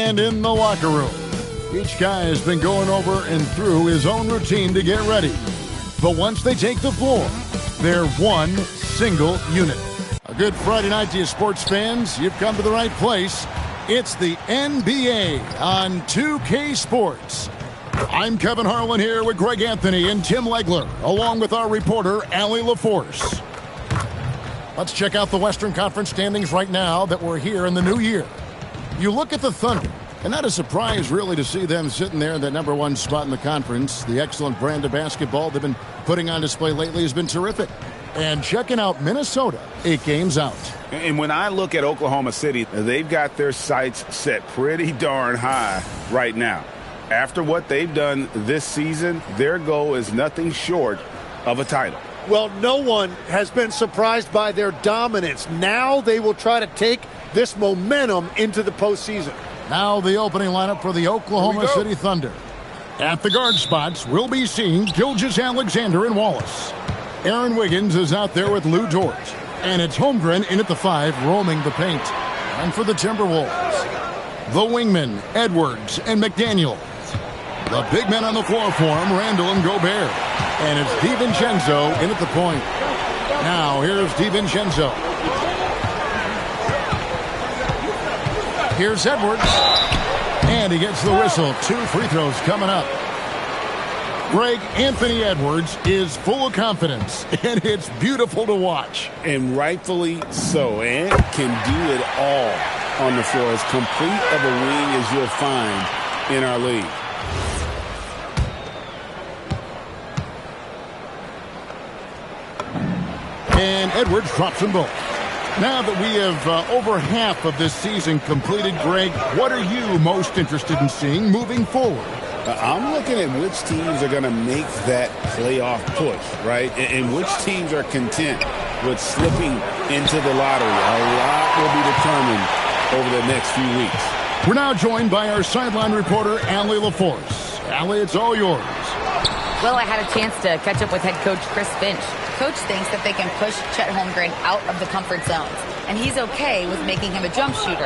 And in the locker room, each guy has been going over and through his own routine to get ready. But once they take the floor, they're one single unit. A good Friday night to you, sports fans. You've come to the right place. It's the NBA on 2K Sports. I'm Kevin Harlan here with Greg Anthony and Tim Legler, along with our reporter, Allie LaForce. Let's check out the Western Conference standings right now that we're here in the new year. You look at the Thunder, and not a surprise really to see them sitting there in that number one spot in the conference. The excellent brand of basketball they've been putting on display lately has been terrific. And checking out Minnesota, 8 games out. And when I look at Oklahoma City, they've got their sights set pretty darn high right now. After what they've done this season, their goal is nothing short of a title. Well, no one has been surprised by their dominance. Now they will try to take this momentum into the postseason. Now the opening lineup for the Oklahoma City Thunder. At the guard spots, we'll be seeing Gilgeous-Alexander and Wallace. Aaron Wiggins is out there with Lou Dort. And it's Holmgren in at the 5, roaming the paint. And for the Timberwolves, the wingmen, Edwards and McDaniel. The big men on the floor for him, Randall and Gobert. And it's DiVincenzo in at the point. Now here's DiVincenzo. Here's Edwards. And he gets the whistle. 2 free throws coming up. Greg, Anthony Edwards is full of confidence, and it's beautiful to watch. And rightfully so, and can do it all on the floor. As complete of a wing as you'll find in our league. And Edwards drops them both. Now that we have over half of this season completed, Greg, what are you most interested in seeing moving forward? I'm looking at which teams are going to make that playoff push, right? And which teams are content with slipping into the lottery. A lot will be determined over the next few weeks. We're now joined by our sideline reporter, Allie LaForce. Allie, it's all yours. Well, I had a chance to catch up with head coach Chris Finch. Coach thinks that they can push Chet Holmgren out of the comfort zones, and he's okay with making him a jump shooter.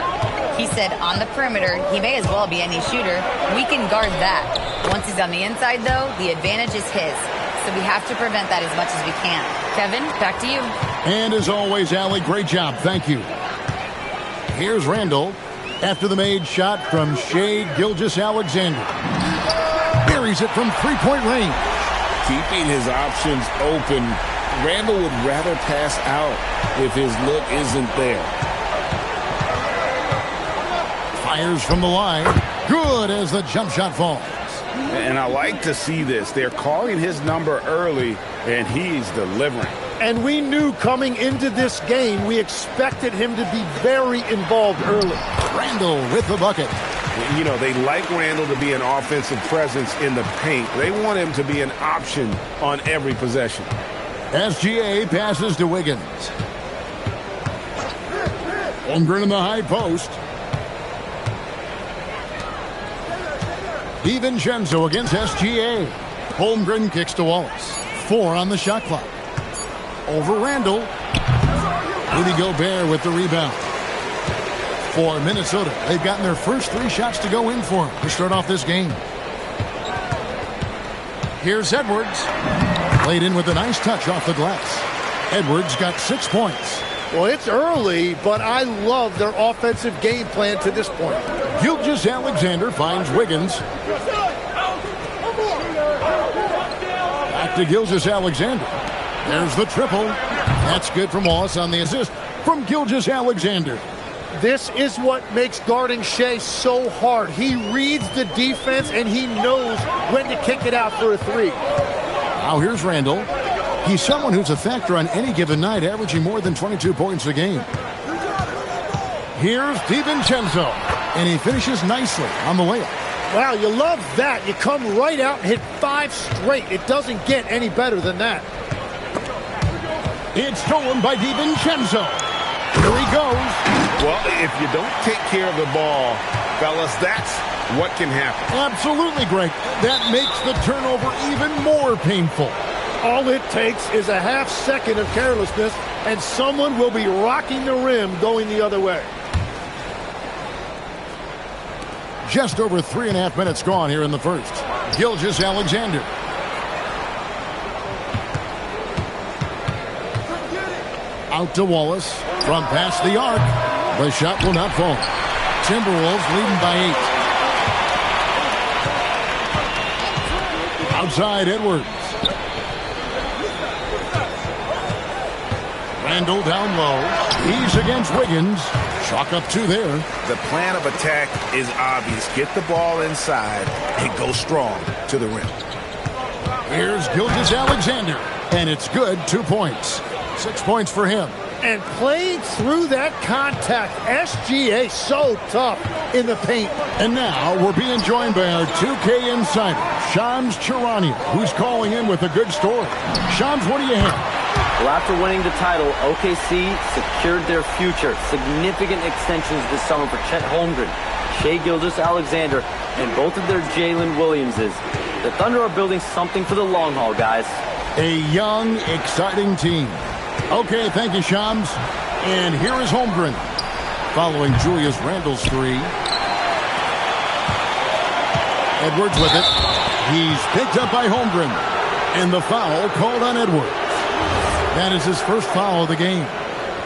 He said on the perimeter, he may as well be any shooter. We can guard that. Once he's on the inside, though, the advantage is his. So we have to prevent that as much as we can. Kevin, back to you. And as always, Allie, great job. Thank you. Here's Randall after the made shot from Shai Gilgeous-Alexander. Buries it from three-point range. Keeping his options open. Randall would rather pass out if his look isn't there. Fires from the line. Good as the jump shot falls. And I like to see this. They're calling his number early, and he's delivering. And we knew coming into this game, we expected him to be very involved early. Randall with the bucket. You know, they like Randall to be an offensive presence in the paint. They want him to be an option on every possession. SGA passes to Wiggins. Holmgren in the high post. DiVincenzo against SGA. Holmgren kicks to Wallace. 4 on the shot clock. Over Randall. Rudy Gobert with the rebound. For Minnesota, they've gotten their first 3 shots to go in for them to start off this game. Here's Edwards. Laid in with a nice touch off the glass. Edwards got 6 points. Well, it's early, but I love their offensive game plan to this point. Gilgeous-Alexander finds Wiggins. Back to Gilgeous-Alexander. There's the triple. That's good from Wallace on the assist from Gilgeous-Alexander. This is what makes guarding Shai so hard. He reads the defense, and he knows when to kick it out for a 3. Now here's Randall. He's someone who's a factor on any given night, averaging more than 22 points a game. Here's DiVincenzo, and he finishes nicely on the layup. Wow, you love that. You come right out and hit 5 straight. It doesn't get any better than that. It's stolen by DiVincenzo. Here he goes. Well, if you don't take care of the ball, fellas, that's what can happen. Absolutely, Greg. That makes the turnover even more painful. All it takes is a half second of carelessness, and someone will be rocking the rim going the other way. Just over 3.5 minutes gone here in the first. Gilgeous-Alexander. Out to Wallace from past the arc. The shot will not fall. Timberwolves leading by 8. Outside Edwards. Randall down low. He's against Wiggins. Chalk up 2 there. The plan of attack is obvious. Get the ball inside and go strong to the rim. Here's Gilgeous-Alexander. And it's good. 2 points. 6 points for him. And playing through that contact, SGA so tough in the paint. And now we're being joined by our 2K insider, Shams Charania, who's calling in with a good story. Shams, what do you have? Well, after winning the title, OKC secured their future. Significant extensions this summer for Chet Holmgren, Shai Gilgeous-Alexander, and both of their Jalen Williamses. The Thunder are building something for the long haul, guys. A young, exciting team. Okay, thank you, Shams. And here is Holmgren, following Julius Randle's 3. Edwards with it. He's picked up by Holmgren. And the foul called on Edwards. That is his first foul of the game.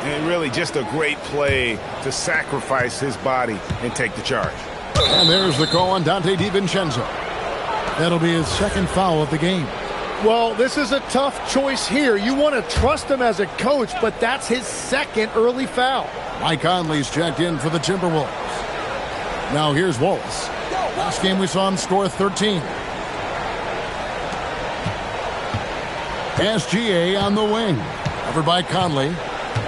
And really just a great play to sacrifice his body and take the charge. And there's the call on Dante DiVincenzo. That'll be his second foul of the game. Well, this is a tough choice here. You want to trust him as a coach, but that's his second early foul. Mike Conley's checked in for the Timberwolves. Now here's Wallace. Last game we saw him score 13. SGA on the wing. Covered by Conley.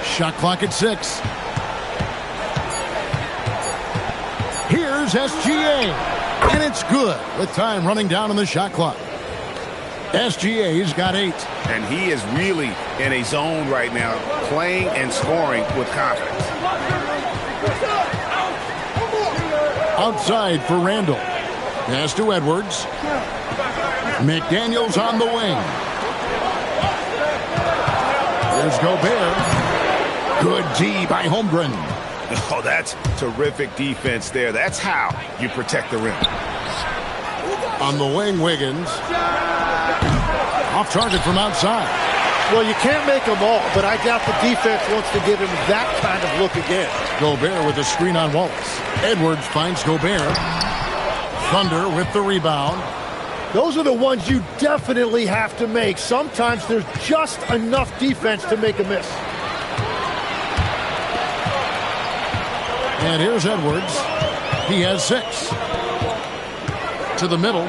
Shot clock at 6. Here's SGA. And it's good with time running down on the shot clock. SGA's got 8. And he is really in a zone right now, playing and scoring with confidence. Outside for Randall. Pass to Edwards. McDaniels on the wing. There's Gobert. Good D by Holmgren. Oh, that's terrific defense there. That's how you protect the rim. On the wing, Wiggins. Off target from outside. Well, you can't make them all, but I doubt the defense wants to give him that kind of look again. Gobert with the screen on Wallace. Edwards finds Gobert. Thunder with the rebound. Those are the ones you definitely have to make. Sometimes there's just enough defense to make a miss. And here's Edwards. He has 6. To the middle.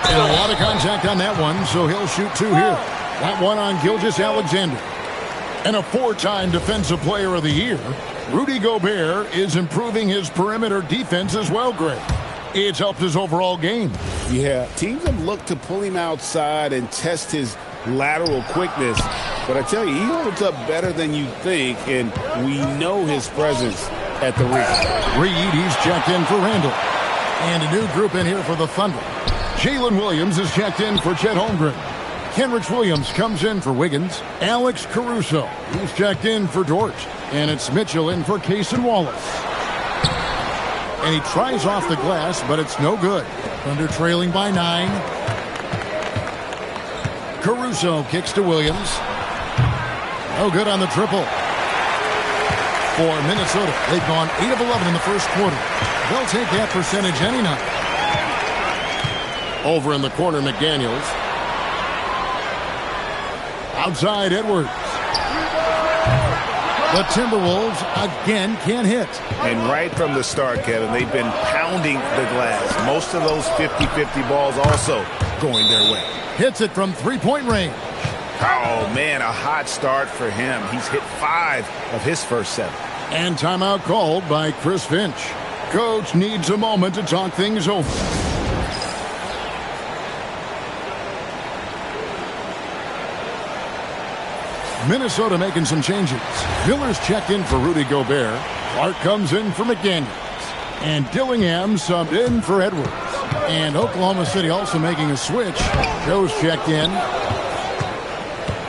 And a lot of contact on that one, so he'll shoot 2 here. That one on Gilgeous-Alexander. And a 4-time Defensive Player of the Year, Rudy Gobert is improving his perimeter defense as well, Greg. It's helped his overall game. Yeah, teams have looked to pull him outside and test his lateral quickness. But I tell you, he holds up better than you think, and we know his presence at the rim. Reed, he's checked in for Randall. And a new group in here for the Thunder. Jalen Williams is checked in for Chet Holmgren. Kenrich Williams comes in for Wiggins. Alex Caruso, he's checked in for Dort. And it's Mitchell in for Cason Wallace. And he tries off the glass, but it's no good. Thunder trailing by 9. Caruso kicks to Williams. No good on the triple. For Minnesota, they've gone 8 of 11 in the first quarter. They'll take that percentage any night. Over in the corner, McDaniels. Outside, Edwards. The Timberwolves again can't hit. And right from the start, Kevin, they've been pounding the glass. Most of those 50-50 balls also going their way. Hits it from three-point range. Oh, man, a hot start for him. He's hit 5 of his first 7. And timeout called by Chris Finch. Coach needs a moment to talk things over. Minnesota making some changes. Miller's checked in for Rudy Gobert. Clark comes in for McDaniels. And Dillingham subbed in for Edwards. And Oklahoma City also making a switch. Joe's checked in.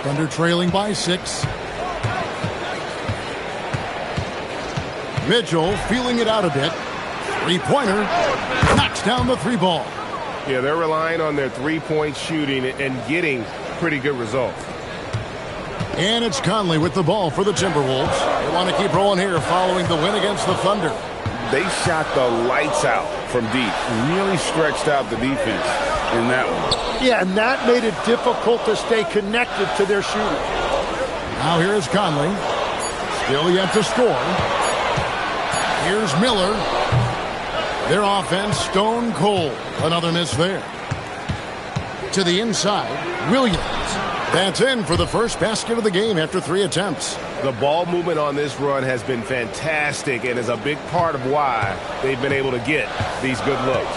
Thunder trailing by 6. Mitchell feeling it out a bit. Three-pointer knocks down the three ball. Yeah, they're relying on their three-point shooting and getting pretty good results. And it's Conley with the ball for the Timberwolves. They want to keep rolling here following the win against the Thunder. They shot the lights out from deep. Really stretched out the defense in that one. Yeah, and that made it difficult to stay connected to their shooting. Now here is Conley. Still yet to score. Here's Miller. Their offense stone cold. Another miss there. To the inside, Williams. That's in for the first basket of the game after 3 attempts. The ball movement on this run has been fantastic and is a big part of why they've been able to get these good looks.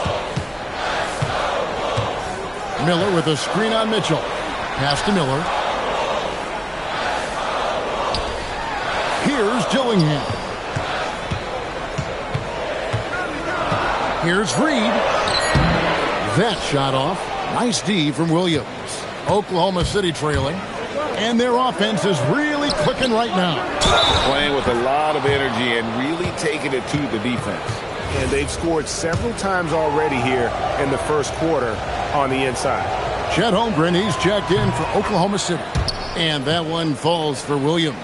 Miller with a screen on Mitchell. Pass to Miller. Here's Dillingham. Here's Reed. That shot off. Nice D from Williams. Oklahoma City trailing. And their offense is really clicking right now. Playing with a lot of energy and really taking it to the defense. And they've scored several times already here in the first quarter on the inside. Chet Holmgren, he's checked in for Oklahoma City. And that one falls for Williams.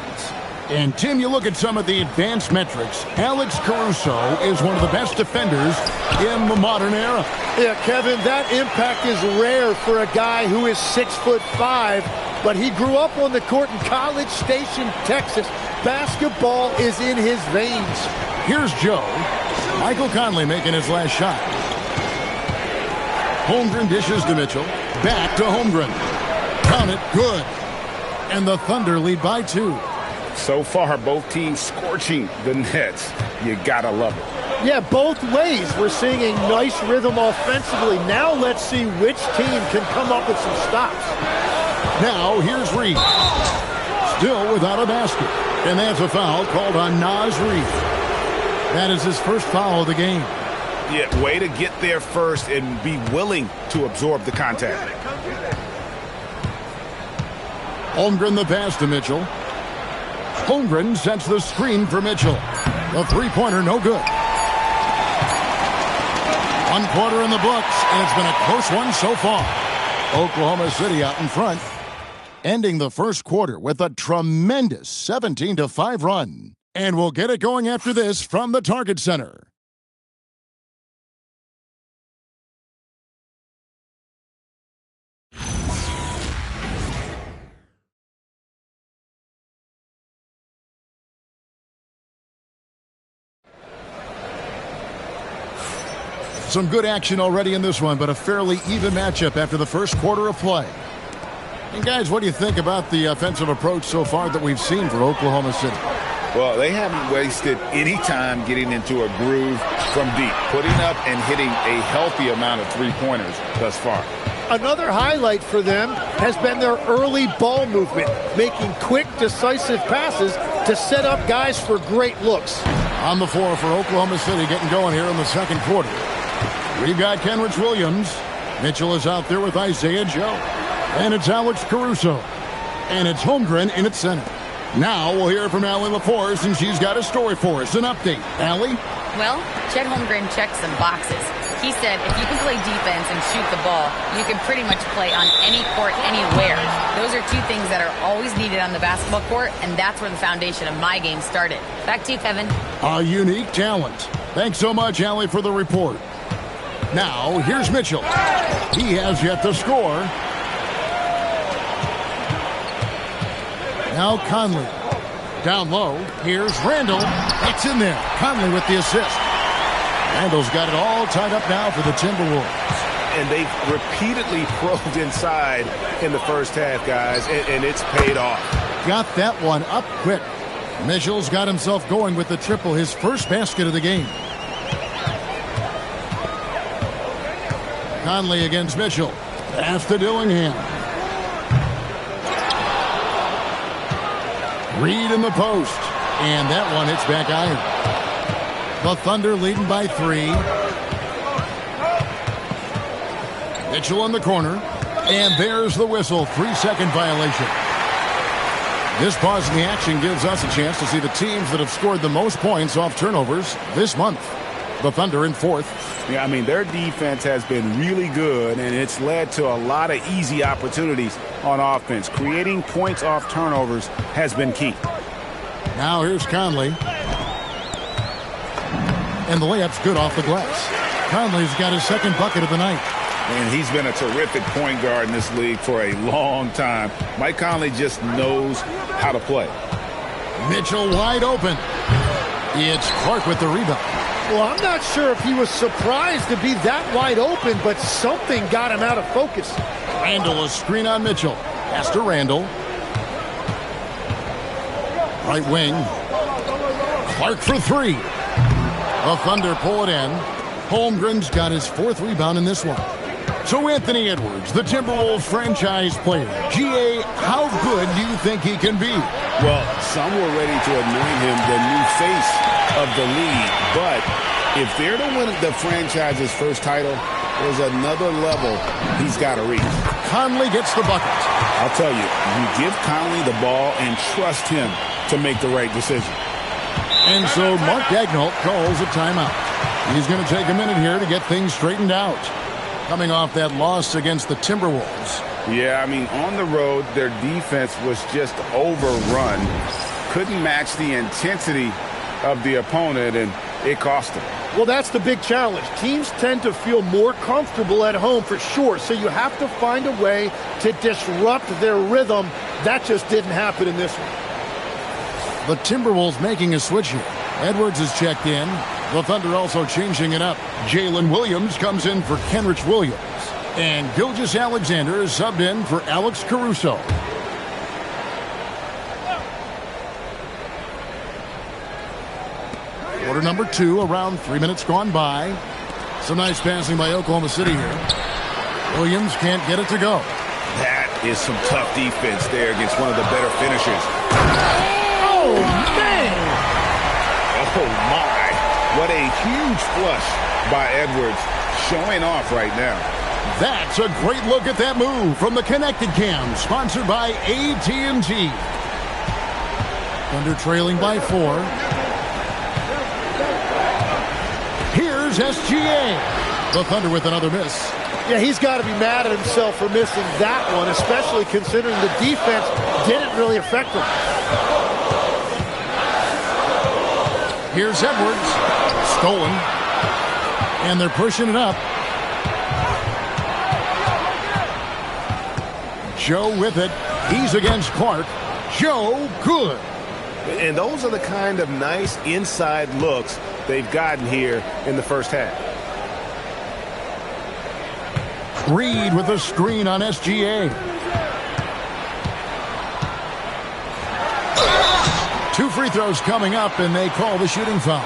And, Tim, you look at some of the advanced metrics. Alex Caruso is one of the best defenders in the modern era. Yeah, Kevin, that impact is rare for a guy who is 6'5", but he grew up on the court in College Station, Texas. Basketball is in his veins. Here's Joe. Michael Conley making his last shot. Holmgren dishes to Mitchell. Back to Holmgren. Count it, good. And the Thunder lead by 2. So far, both teams scorching the Nets. You gotta love it. Yeah, both ways. We're seeing a nice rhythm offensively. Now let's see which team can come up with some stops. Now here's Reed. Still without a basket. And that's a foul called on Naz Reed. That is his first foul of the game. Yeah, way to get there first and be willing to absorb the contact. Holmgren the pass to Mitchell. Holmgren sets the screen for Mitchell. The three-pointer no good. 1 quarter in the books, and it's been a close one so far. Oklahoma City out in front, ending the first quarter with a tremendous 17-5 run. And we'll get it going after this from the Target Center. Some good action already in this one, but a fairly even matchup after the first quarter of play. And guys, what do you think about the offensive approach so far that we've seen for Oklahoma City? Well, they haven't wasted any time getting into a groove from deep, putting up and hitting a healthy amount of three-pointers thus far. Another highlight for them has been their early ball movement, making quick, decisive passes to set up guys for great looks. On the floor for Oklahoma City getting going here in the second quarter. We've got Kenrich Williams. Mitchell is out there with Isaiah Joe. And it's Alex Caruso. And it's Holmgren in at center. Now we'll hear from Allie LaForce, and she's got a story for us. An update. Allie? Well, Chet Holmgren checked some boxes. He said if you can play defense and shoot the ball, you can pretty much play on any court, anywhere. Those are two things that are always needed on the basketball court, and that's where the foundation of my game started. Back to you, Kevin. A unique talent. Thanks so much, Allie, for the report. Now, here's Mitchell. He has yet to score. Now Conley. Down low. Here's Randall. It's in there. Conley with the assist. Randall's got it all tied up now for the Timberwolves. And they've repeatedly probed inside in the first half, guys, and it's paid off. Got that one up quick. Mitchell's got himself going with the triple, his first basket of the game. Conley against Mitchell. Pass to Dillingham. Reed in the post. And that one hits back iron. The Thunder leading by 3. Mitchell in the corner. And there's the whistle. 3-second violation. This pause in the action gives us a chance to see the teams that have scored the most points off turnovers this month. The Thunder in fourth. Yeah, I mean, their defense has been really good, and it's led to a lot of easy opportunities on offense. Creating points off turnovers has been key. Now here's Conley. And the layup's good off the glass. Conley's got his second bucket of the night. And he's been a terrific point guard in this league for a long time. Mike Conley just knows how to play. Mitchell wide open. It's Clark with the rebound. Well, I'm not sure if he was surprised to be that wide open, but something got him out of focus. Randall, a screen on Mitchell. Pass to Randall. Right wing. Clark for three. The Thunder pull it in. Holmgren's got his fourth rebound in this one. So Anthony Edwards, the Timberwolves franchise player. GA, how good do you think he can be? Well, some were ready to anoint him the new face of the league. But if they're to win the franchise's first title, there's another level he's got to reach. Conley gets the bucket. I'll tell you, you give Conley the ball and trust him to make the right decision. And so Mark Daigneault calls a timeout. He's going to take a minute here to get things straightened out. Coming off that loss against the Timberwolves. Yeah, I mean, on the road, their defense was just overrun. Couldn't match the intensity of the opponent, and it cost them. Well, that's the big challenge. Teams tend to feel more comfortable at home for sure, so you have to find a way to disrupt their rhythm. That just didn't happen in this one. The Timberwolves making a switch here. Edwards is checked in. The Thunder also changing it up. Jalen Williams comes in for Kenrich Williams. And Gilgeous-Alexander is subbed in for Alex Caruso. Quarter number 2, around 3 minutes gone by. Some nice passing by Oklahoma City here. Williams can't get it to go. That is some tough defense there against one of the better finishers. Oh, man! Oh, my. What a huge flush by Edwards, showing off right now. That's a great look at that move from the Connected Cam, sponsored by AT&T. Thunder trailing by 4. Here's SGA. The Thunder with another miss. Yeah, he's got to be mad at himself for missing that one, especially considering the defense didn't really affect him. Here's Edwards. Stolen. And they're pushing it up. Joe with it. He's against Clark. Joe, good. And those are the kind of nice inside looks they've gotten here in the first half. Reed with a screen on SGA. 2 free throws coming up, and they call the shooting foul.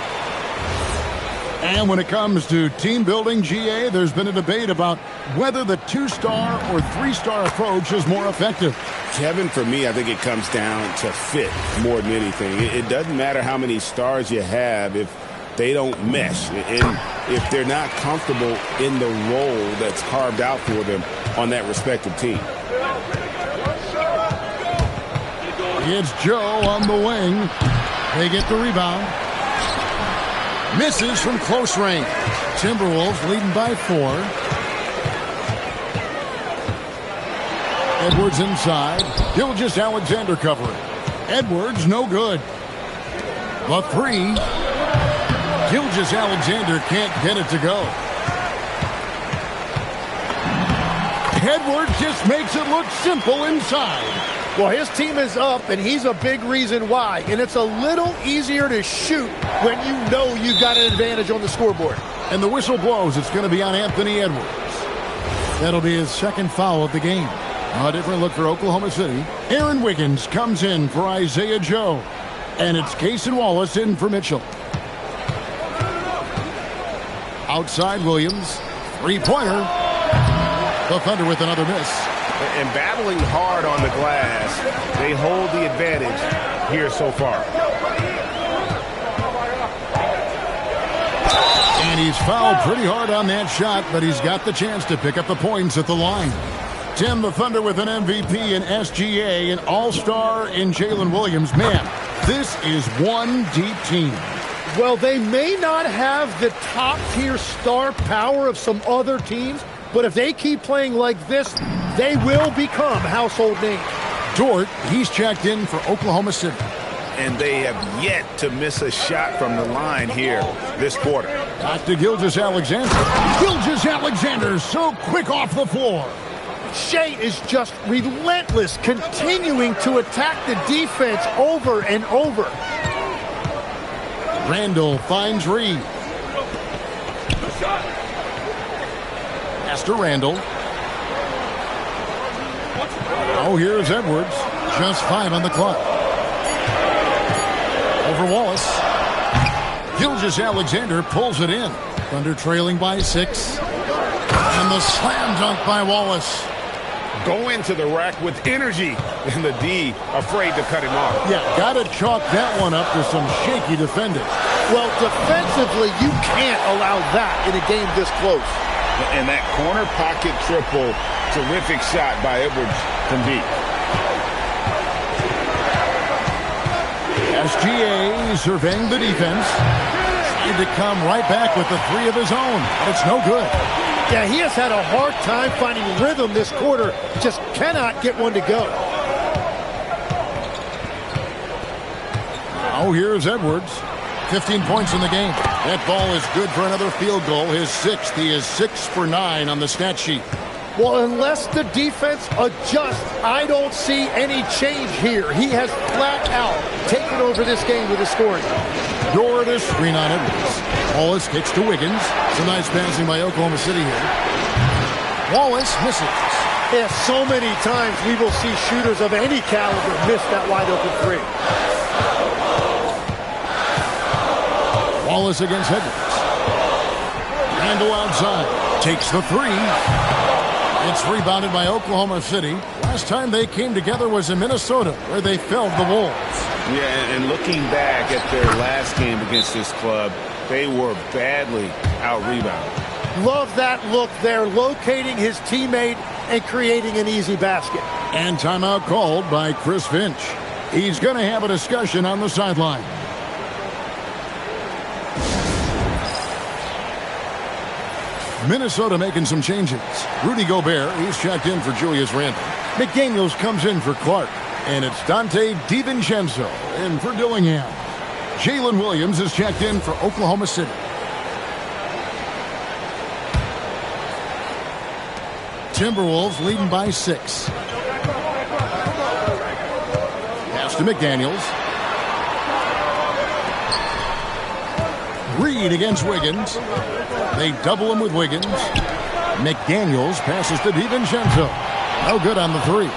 And when it comes to team building, GA, there's been a debate about whether the 2-star or 3-star approach is more effective. Kevin, for me, I think it comes down to fit more than anything. It doesn't matter how many stars you have if they don't mesh, and if they're not comfortable in the role that's carved out for them on that respective team. It's Joe on the wing. They get the rebound. Misses from close range. Timberwolves leading by 4. Edwards inside. Gilgeous-Alexander covering. Edwards no good. The 3. Gilgeous-Alexander can't get it to go. Edwards just makes it look simple inside. Well, his team is up, and he's a big reason why. And it's a little easier to shoot when you know you've got an advantage on the scoreboard. And the whistle blows. It's going to be on Anthony Edwards. That'll be his second foul of the game. A different look for Oklahoma City. Aaron Wiggins comes in for Isaiah Joe. And it's Cason Wallace in for Mitchell. Outside Williams. 3-pointer. The Thunder with another miss. And battling hard on the glass, they hold the advantage here so far. And he's fouled pretty hard on that shot, but he's got the chance to pick up the points at the line. Tim, the Thunder with an MVP in SGA, an all-star in Jalen Williams. Man, this is one deep team. Well, they may not have the top-tier star power of some other teams, but if they keep playing like this, they will become household names. Dort, he's checked in for Oklahoma City. And they have yet to miss a shot from the line here this quarter. Back to Gilgeous-Alexander. Gilgeous-Alexander so quick off the floor. Shea is just relentless, continuing to attack the defense over and over. Randall finds Reed. Pass to Randall. Oh, here's Edwards. Just 5 on the clock. Over Wallace. Gilgeous-Alexander pulls it in. Thunder trailing by 6. And the slam dunk by Wallace. Go into the rack with energy, and the D afraid to cut him off. Yeah, got to chalk that one up to some shaky defending. Well, defensively, you can't allow that in a game this close. And that corner pocket triple, terrific shot by Edwards from deep. SGA surveying the defense. Trying to come right back with the 3 of his own, but it's no good. Yeah, he has had a hard time finding rhythm this quarter. Just cannot get one to go. Oh, here's Edwards. 15 points in the game. That ball is good for another field goal. His 6th. He is 6 for 9 on the stat sheet. Well, unless the defense adjusts, I don't see any change here. He has flat out taken over this game with his scoring. Door to screen on Edwards. Wallace kicks to Wiggins. Some nice passing by Oklahoma City here. Wallace misses. Yeah, so many times we will see shooters of any caliber miss that wide open 3. Wallace against Edwards. Randall outside. Takes the 3. It's rebounded by Oklahoma City. Last time they came together was in Minnesota, where they felled the Wolves. Yeah, and looking back at their last game against this club, they were badly out-rebounded. Love that look there, locating his teammate and creating an easy basket. And timeout called by Chris Finch. He's going to have a discussion on the sideline. Minnesota making some changes. Rudy Gobert, he's checked in for Julius Randle. McDaniels comes in for Clark. And it's Dante DiVincenzo in for Dillingham. Jalen Williams is checked in for Oklahoma City. Timberwolves leading by 6. Pass to McDaniels. Reed against Wiggins. They double him with Wiggins. McDaniels passes to DiVincenzo. No good on the 3.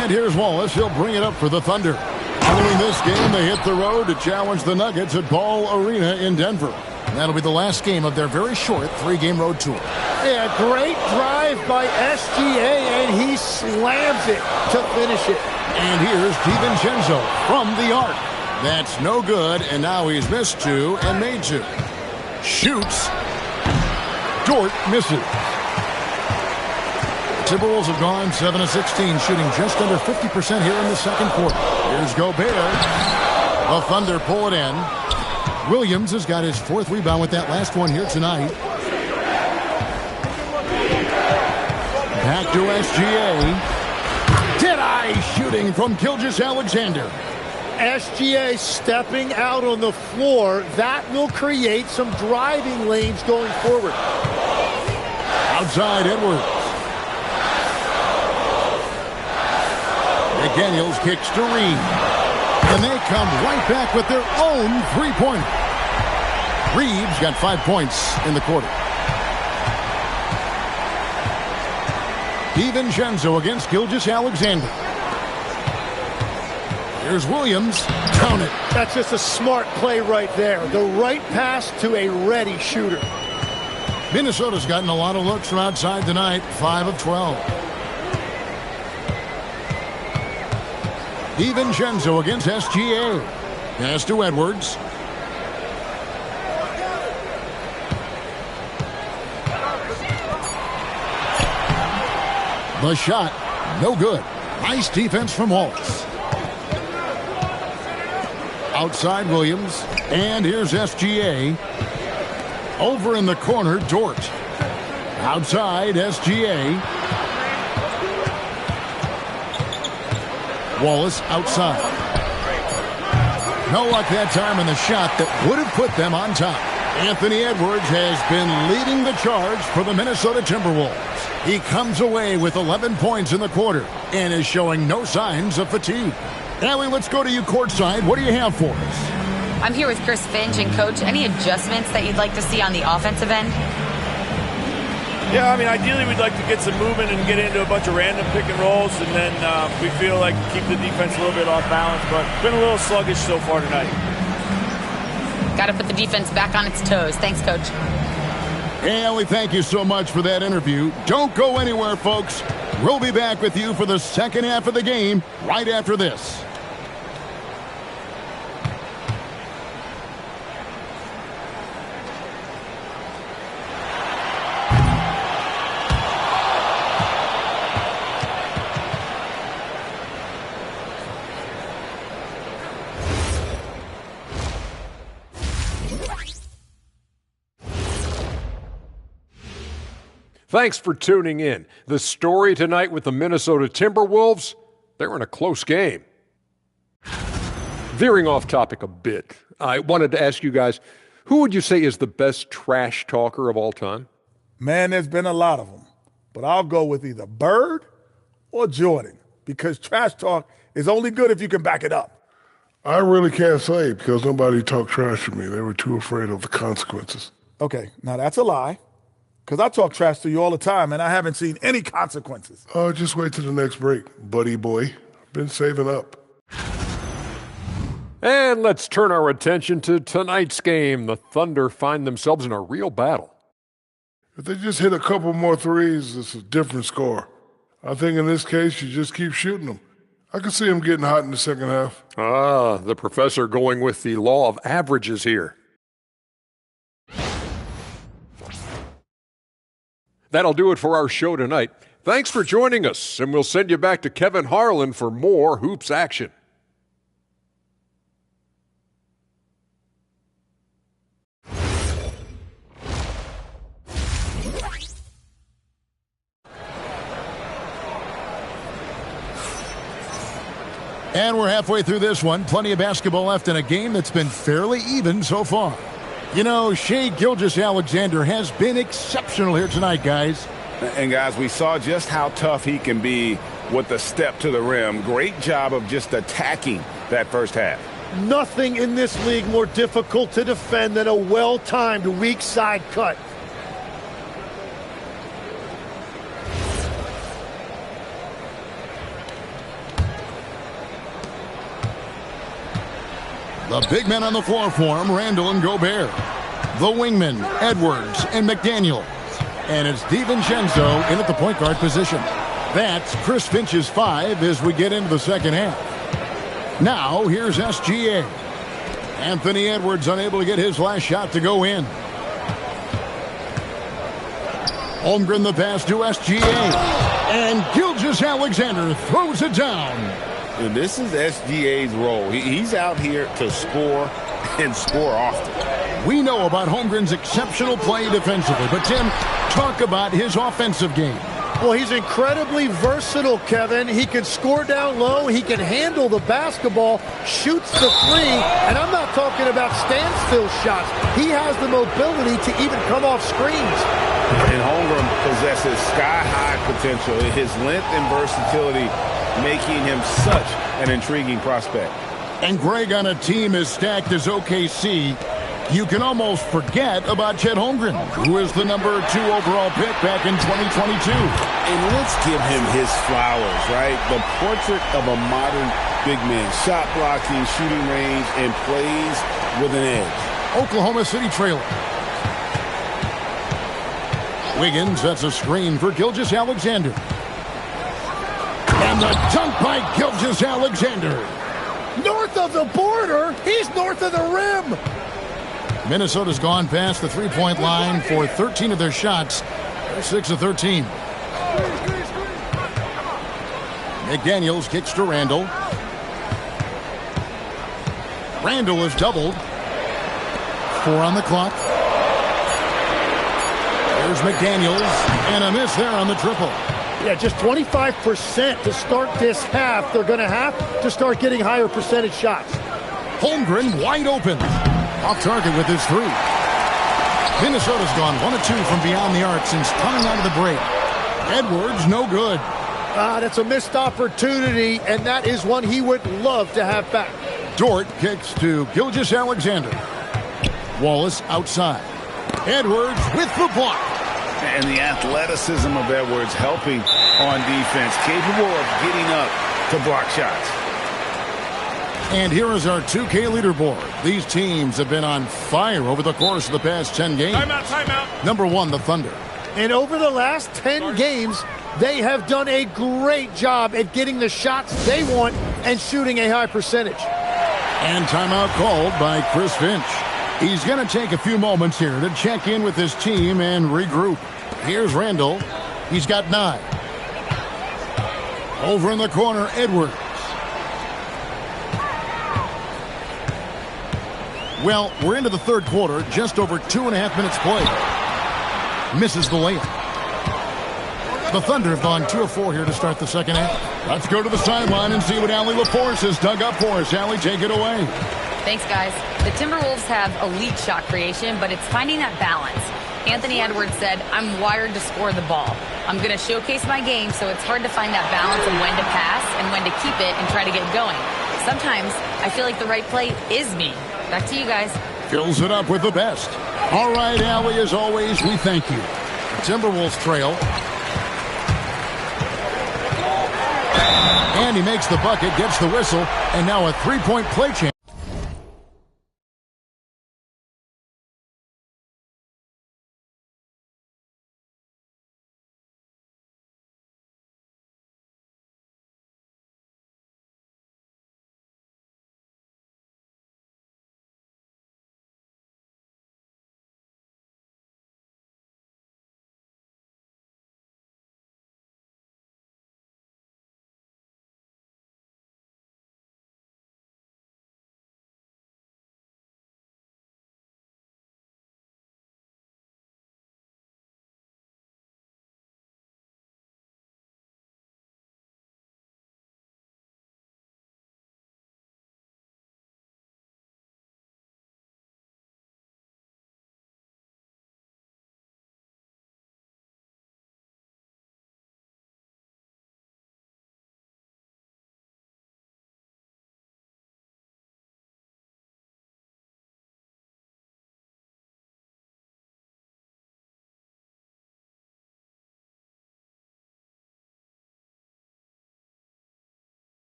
And here's Wallace. He'll bring it up for the Thunder. Following this game, they hit the road to challenge the Nuggets at Ball Arena in Denver. And that'll be the last game of their very short 3-game road tour. Yeah, great drive by SGA, and he slams it to finish it. And here's DiVincenzo from the arc. That's no good, and now he's missed 2 and made 2. Shoots. Dort misses. Timberwolves have gone 7 of 16, shooting just under 50% here in the second quarter. Here's Gobert. The Thunder pull it in. Williams has got his 4th rebound with that last one here tonight. Back to SGA. Dead-eye shooting from Gilgeous-Alexander. SGA stepping out on the floor. That will create some driving lanes going forward. Outside Edwards. McDaniels kicks to Reed. And they come right back with their own 3-pointer. Reed's got 5 points in the quarter. DiVincenzo against Gilgeous-Alexander. Here's Williams. Count it. That's just a smart play right there. The right pass to a ready shooter. Minnesota's gotten a lot of looks from outside tonight. 5 of 12. DiVincenzo against SGA. Pass to Edwards. The shot, no good. Nice defense from Wallace. Outside Williams. And here's SGA. Over in the corner, Dort. Outside, SGA. Wallace outside. No luck that time in the shot that would have put them on top. Anthony Edwards has been leading the charge for the Minnesota Timberwolves. He comes away with 11 points in the quarter and is showing no signs of fatigue. Allie, let's go to you courtside. What do you have for us? I'm here with Chris Finch. And, Coach, any adjustments that you'd like to see on the offensive end? Yeah, I mean, ideally we'd like to get some movement and get into a bunch of random pick and rolls, and then we feel like keep the defense a little bit off balance, but it's been a little sluggish so far tonight. Got to put the defense back on its toes. Thanks, Coach. Hey, Allie, thank you so much for that interview. Don't go anywhere, folks. We'll be back with you for the second half of the game right after this. Thanks for tuning in. The story tonight with the Minnesota Timberwolves, they're in a close game. Veering off topic a bit, I wanted to ask you guys, who would you say is the best trash talker of all time? Man, there's been a lot of them, but I'll go with either Bird or Jordan because trash talk is only good if you can back it up. I really can't say because nobody talked trash to me. They were too afraid of the consequences. Okay, now that's a lie. Because I talk trash to you all the time, and I haven't seen any consequences. Oh, just wait till the next break, buddy boy. Been saving up. And let's turn our attention to tonight's game. The Thunder find themselves in a real battle. If they just hit a couple more threes, it's a different score. I think in this case, you just keep shooting them. I can see them getting hot in the second half. Ah, the professor going with the law of averages here. That'll do it for our show tonight. Thanks for joining us, and we'll send you back to Kevin Harlan for more Hoops action. And we're halfway through this one. Plenty of basketball left in a game that's been fairly even so far. You know, Shai Gilgeous-Alexander has been exceptional here tonight, guys. And, guys, we saw just how tough he can be with the step to the rim. Great job of just attacking that first half. Nothing in this league more difficult to defend than a well-timed weak side cut. The big men on the floor for him, Randall and Gobert. The wingmen, Edwards and McDaniel. And it's DiVincenzo in at the point guard position. That's Chris Finch's 5 as we get into the second half. Now, here's SGA. Anthony Edwards unable to get his last shot to go in. Holmgren the pass to SGA. And Gilgeous-Alexander throws it down. And this is SGA's role. He's out here to score and score often. We know about Holmgren's exceptional play defensively, but Tim, talk about his offensive game. Well, he's incredibly versatile, Kevin. He can score down low. He can handle the basketball, shoots the three, and I'm not talking about standstill shots. He has the mobility to even come off screens. And Holmgren possesses sky-high potential. His length and versatility making him such an intriguing prospect. And Greg, on a team as stacked as OKC, you can almost forget about Chet Holmgren, who is the number 2 overall pick back in 2022. And let's give him his flowers, right? The portrait of a modern big man. Shot blocking, shooting range, and plays with an edge. Oklahoma City trailer. Wiggins sets a screen for Gilgeous-Alexander. And the dunk by Gilgeous-Alexander. North of the border, he's north of the rim. Minnesota's gone past the three-point line for 13 of their shots. They're 6 of 13. McDaniels kicks to Randall. Randall is doubled. 4 on the clock. There's McDaniels, and a miss there on the triple. Yeah, just 25% to start this half. They're going to have to start getting higher percentage shots. Holmgren wide open. Off target with his 3. Minnesota's gone 1 of 2 from beyond the arc since coming out of the break. Edwards, no good. That's a missed opportunity, and that is one he would love to have back. Dort kicks to Gilgeous-Alexander. Wallace outside. Edwards with the block. And the athleticism of Edwards helping on defense, capable of getting up to block shots. And here is our 2K leaderboard. These teams have been on fire over the course of the past 10 games. Timeout. Number 1, the Thunder. And over the last 10 games, they have done a great job at getting the shots they want and shooting a high percentage. And timeout called by Chris Finch. He's going to take a few moments here to check in with his team and regroup. Here's Randall. He's got 9. Over in the corner, Edwards. Well, we're into the third quarter, just over 2.5 minutes played. Misses the layup. The Thunder have gone 2 of 4 here to start the second half. Let's go to the sideline and see what Allie LaForce has dug up for us. Allie, take it away. Thanks, guys. The Timberwolves have elite shot creation, but it's finding that balance. Anthony Edwards said, I'm wired to score the ball. I'm going to showcase my game, so it's hard to find that balance of when to pass and when to keep it and try to get going. Sometimes I feel like the right play is me. Back to you guys. Fills it up with the best. All right, Allie, as always, we thank you. The Timberwolves trail. And he makes the bucket, gets the whistle, and now a 3-point play chance.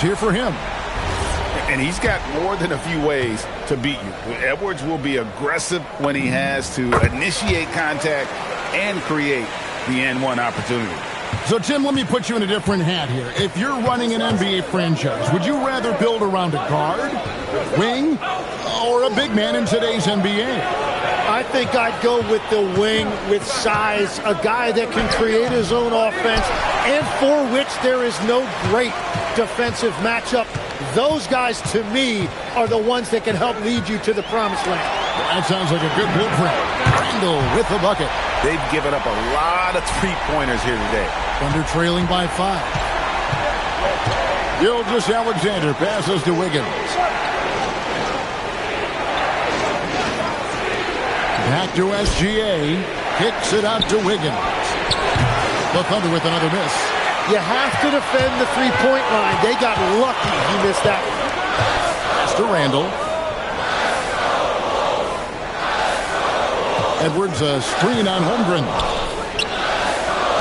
Edwards here for him. And he's got more than a few ways to beat you. Edwards will be aggressive when he has to initiate contact and create the N1 opportunity. So, Tim, let me put you in a different hat here. If you're running an NBA franchise, would you rather build around a guard, wing, or a big man in today's NBA? I think I'd go with the wing with size, a guy that can create his own offense and for which there is no great defensive matchup. Those guys, to me, are the ones that can help lead you to the promised land. That sounds like a good blueprint. Randall with the bucket. They've given up a lot of three-pointers here today. Thunder trailing by 5. Gilgeous-Alexander passes to Wiggins. Back to SGA. Kicks it out to Wiggins. The Thunder with another miss. You have to defend the three-point line. They got lucky he missed that one. Pass to Randall. Edwards a screen on Holmgren.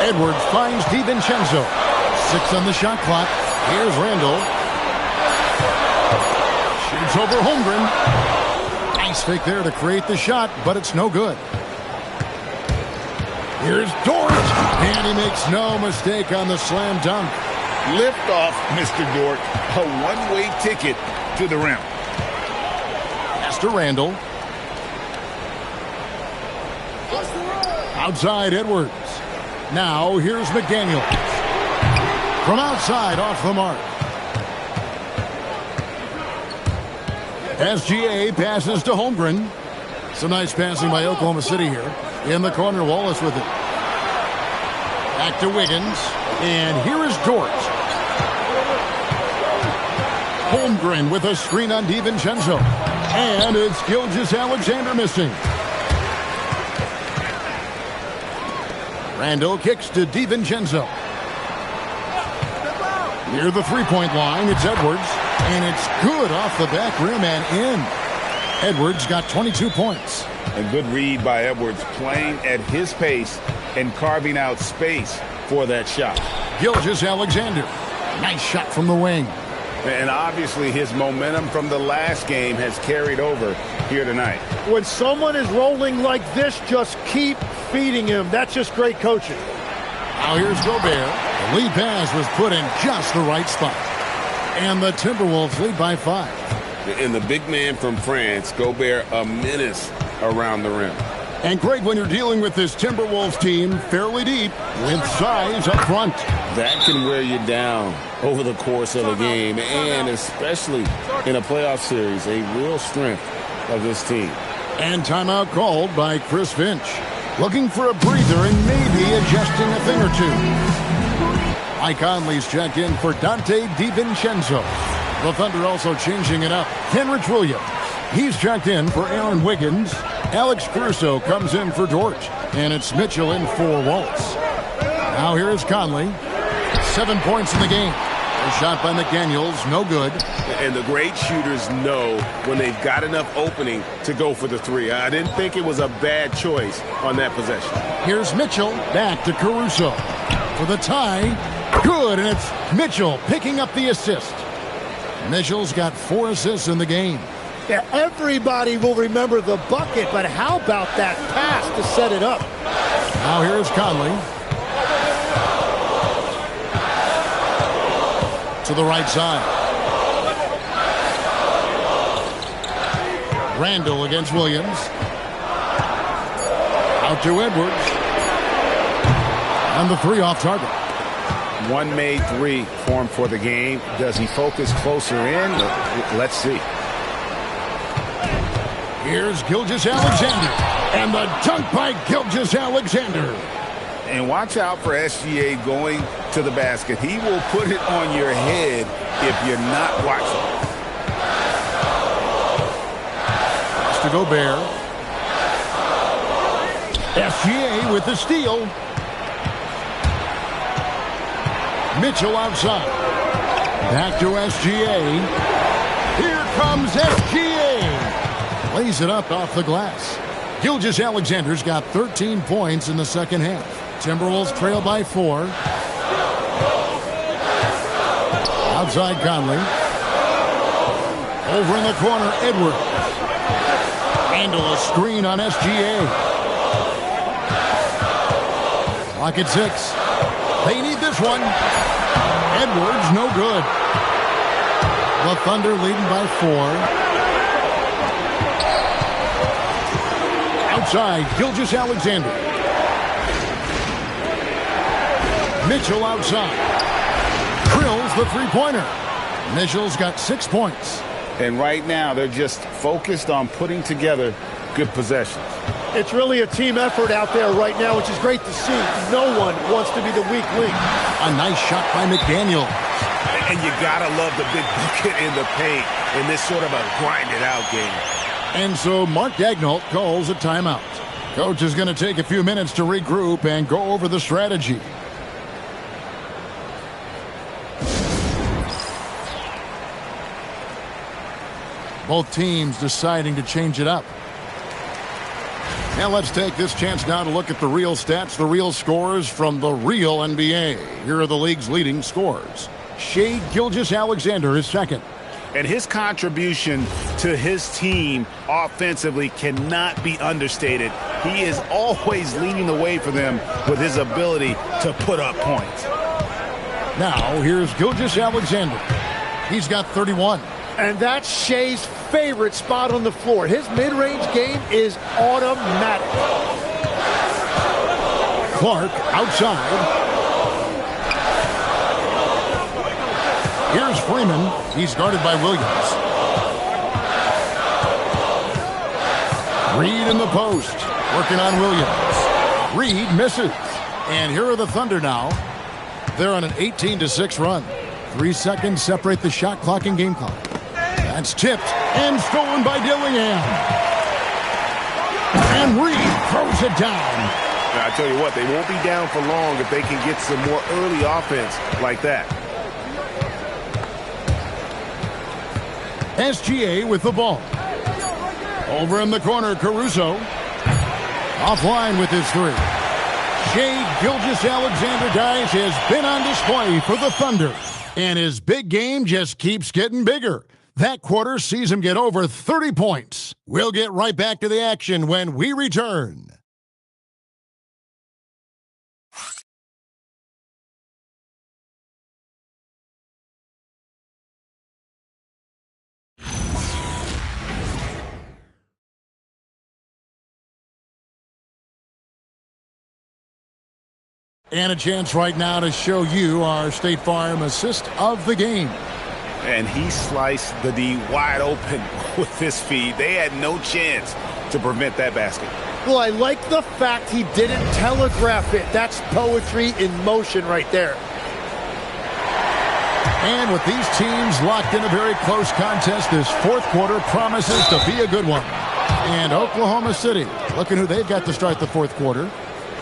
Edwards finds DiVincenzo. 6 on the shot clock. Here's Randall. Shoots over Holmgren. Nice fake there to create the shot, but it's no good. Here's Dort, and he makes no mistake on the slam dunk. Lift off, Mr. Dort. A one-way ticket to the rim. Pass to Randall. Outside Edwards. Now here's McDaniel. From outside, off the mark. SGA passes to Holmgren. Some nice passing by Oklahoma City here. In the corner, Wallace with it. Back to Wiggins. And here is Dort. Holmgren with a screen on DiVincenzo. And it's Gilgeous-Alexander missing. Randall kicks to DiVincenzo. Near the three-point line, it's Edwards. And it's good off the back rim and in. Edwards got 22 points. A good read by Edwards, playing at his pace and carving out space for that shot. Gilgeous-Alexander. Nice shot from the wing. And obviously his momentum from the last game has carried over here tonight. When someone is rolling like this, just keep feeding him. That's just great coaching. Now here's Gobert. The lead pass was put in just the right spot. And the Timberwolves lead by 5. And the big man from France, Gobert, a menace around the rim. And great when you're dealing with this Timberwolves team fairly deep with size up front. That can wear you down over the course of a game, and especially in a playoff series, a real strength of this team. And timeout called by Chris Finch. Looking for a breather and maybe adjusting a thing or two. Mike Conley's checked in for Dante DiVincenzo. The Thunder also changing it up. Kenrich Williams. He's checked in for Aaron Wiggins. Alex Caruso comes in for Dort. And it's Mitchell in for Waltz. Now here is Conley. 7 points in the game. A shot by McDaniels, no good. And the great shooters know when they've got enough opening to go for the three. I didn't think it was a bad choice on that possession. Here's Mitchell, back to Caruso. For the tie, good, and it's Mitchell picking up the assist. Mitchell's got 4 assists in the game. Yeah, everybody will remember the bucket, but how about that pass to set it up? Now here's Conley. To the right side. Randall against Williams. Out to Edwards. And the 3 off target. One made 3 formed for the game. Does he focus closer in? Let's see. Here's Gilgeous-Alexander. And the dunk by Gilgeous-Alexander. And watch out for SGA going to the basket. He will put it on your head if you're not watching. Pass to Gobert. SGA with the steal. Mitchell outside. Back to SGA. Here comes SGA. Lays it up off the glass. Gilgeous-Alexander's got 13 points in the second half. Timberwolves trail by 4. Outside Conley. Over in the corner, Edwards. Handle a screen on SGA. Clock at 6. They need this one. Edwards, no good. The Thunder leading by 4. Outside, Gilgeous-Alexander. Mitchell outside. Drills the three-pointer. Mitchell's got 6 points. And right now, they're just focused on putting together good possessions. It's really a team effort out there right now, which is great to see. No one wants to be the weak link. A nice shot by McDaniel. And you got to love the big bucket in the paint in this sort of a grinded-out game. And so Mark Daigneault calls a timeout. Coach is going to take a few minutes to regroup and go over the strategy. Both teams deciding to change it up. Now let's take this chance now to look at the real stats, the real scores from the real NBA. Here are the league's leading scorers. Shai Gilgeous-Alexander is second. And his contribution to his team offensively cannot be understated. He is always leading the way for them with his ability to put up points. Now here's Gilgeous-Alexander. He's got 31. And that's Shai's favorite spot on the floor. His mid-range game is automatic. Clark outside. Here's Freeman. He's guarded by Williams. Reed in the post. Working on Williams. Reed misses. And here are the Thunder now. They're on an 18-6 run. 3 seconds separate the shot clock and game clock. That's tipped and stolen by Dillingham. And Reed throws it down. Now, I tell you what, they won't be down for long if they can get some more early offense like that. SGA with the ball. Over in the corner, Caruso. Offline with his 3. Shai Gilgeous-Alexander, guys, has been on display for the Thunder. And his big game just keeps getting bigger. That quarter sees him get over 30 points. We'll get right back to the action when we return. And a chance right now to show you our State Farm assist of the game. And he sliced the D wide open with his feed. They had no chance to prevent that basket. Well, I like the fact he didn't telegraph it. That's poetry in motion right there. And with these teams locked in a very close contest, this fourth quarter promises to be a good one. And Oklahoma City, looking who they've got to start the fourth quarter.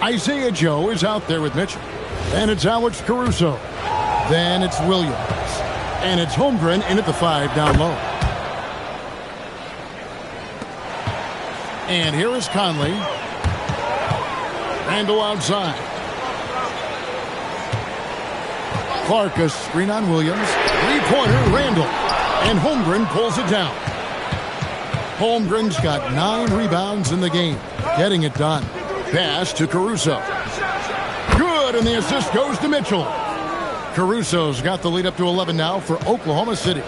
Isaiah Joe is out there with Mitchell. Then it's Alex Caruso. Then it's Williams. And it's Holmgren in at the 5 down low. And here is Conley. Randall outside. Clark a screen on Williams. Three-pointer, Randall. And Holmgren pulls it down. Holmgren's got 9 rebounds in the game. Getting it done. Pass to Caruso. Good, and the assist goes to Mitchell. Caruso's got the lead up to 11 now for Oklahoma City.